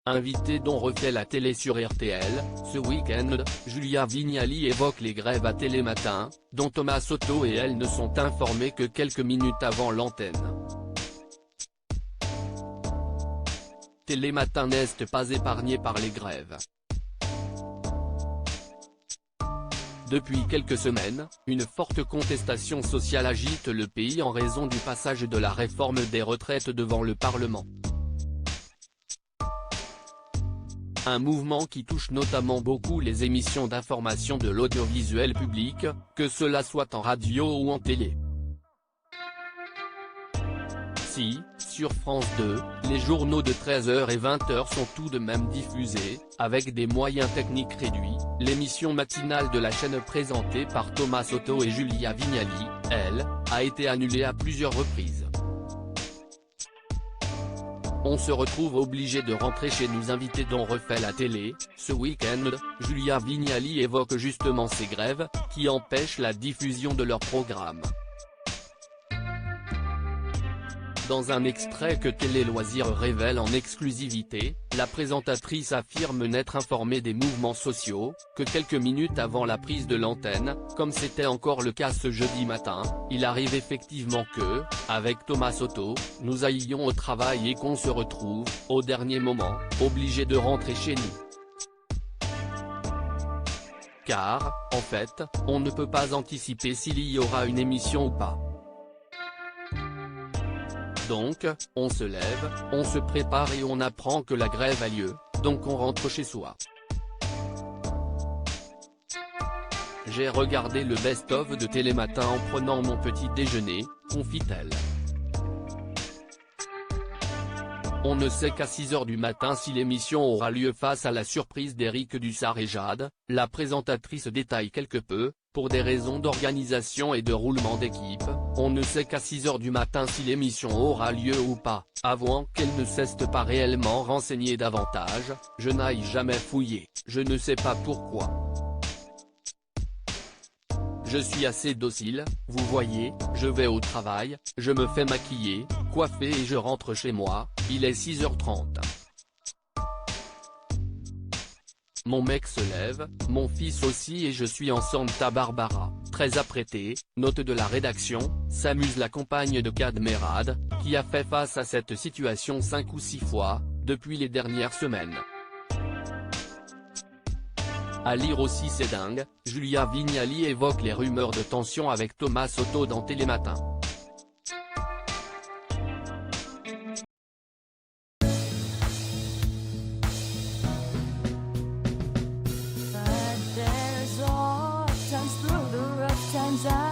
Invité dont refait la télé sur RTL, ce week-end, Julia Vignali évoque les grèves à Télématin, dont Thomas Soto et elle ne sont informés que quelques minutes avant l'antenne. Télématin n'est pas épargné par les grèves. Depuis quelques semaines, une forte contestation sociale agite le pays en raison du passage de la réforme des retraites devant le Parlement. Un mouvement qui touche notamment beaucoup les émissions d'information de l'audiovisuel public, que cela soit en radio ou en télé. Si, sur France 2, les journaux de 13h et 20h sont tout de même diffusés, avec des moyens techniques réduits, l'émission matinale de la chaîne présentée par Thomas Soto et Julia Vignali, elle, a été annulée à plusieurs reprises. On se retrouve obligé de rentrer chez nous. Invités dont refait la télé, ce week-end, Julia Vignali évoque justement ces grèves, qui empêchent la diffusion de leur programme. Dans un extrait que Télé Loisirs révèle en exclusivité, la présentatrice affirme n'être informée des mouvements sociaux, que quelques minutes avant la prise de l'antenne, comme c'était encore le cas ce jeudi matin, il arrive effectivement que, avec Thomas Soto, nous aillions au travail et qu'on se retrouve, au dernier moment, obligés de rentrer chez nous. Car, en fait, on ne peut pas anticiper s'il y aura une émission ou pas. Donc, on se lève, on se prépare et on apprend que la grève a lieu, donc on rentre chez soi. J'ai regardé le best-of de Télématin en prenant mon petit déjeuner, confie-t-elle. On ne sait qu'à 6h du matin si l'émission aura lieu face à la surprise d'Éric Dussart et Jade, la présentatrice détaille quelque peu, pour des raisons d'organisation et de roulement d'équipe, on ne sait qu'à 6h du matin si l'émission aura lieu ou pas, avouant qu'elle ne s'est pas réellement renseignée davantage, je n'aille jamais fouillé, je ne sais pas pourquoi. Je suis assez docile, vous voyez, je vais au travail, je me fais maquiller, coiffer et je rentre chez moi, il est 6h30. Mon mec se lève, mon fils aussi et je suis en Santa Barbara, très apprêté, note de la rédaction, s'amuse la compagne de Cadmerade, qui a fait face à cette situation 5 ou 6 fois, depuis les dernières semaines. À lire aussi c'est dingue, Julia Vignali évoque les rumeurs de tension avec Thomas Soto dans Télématin. Times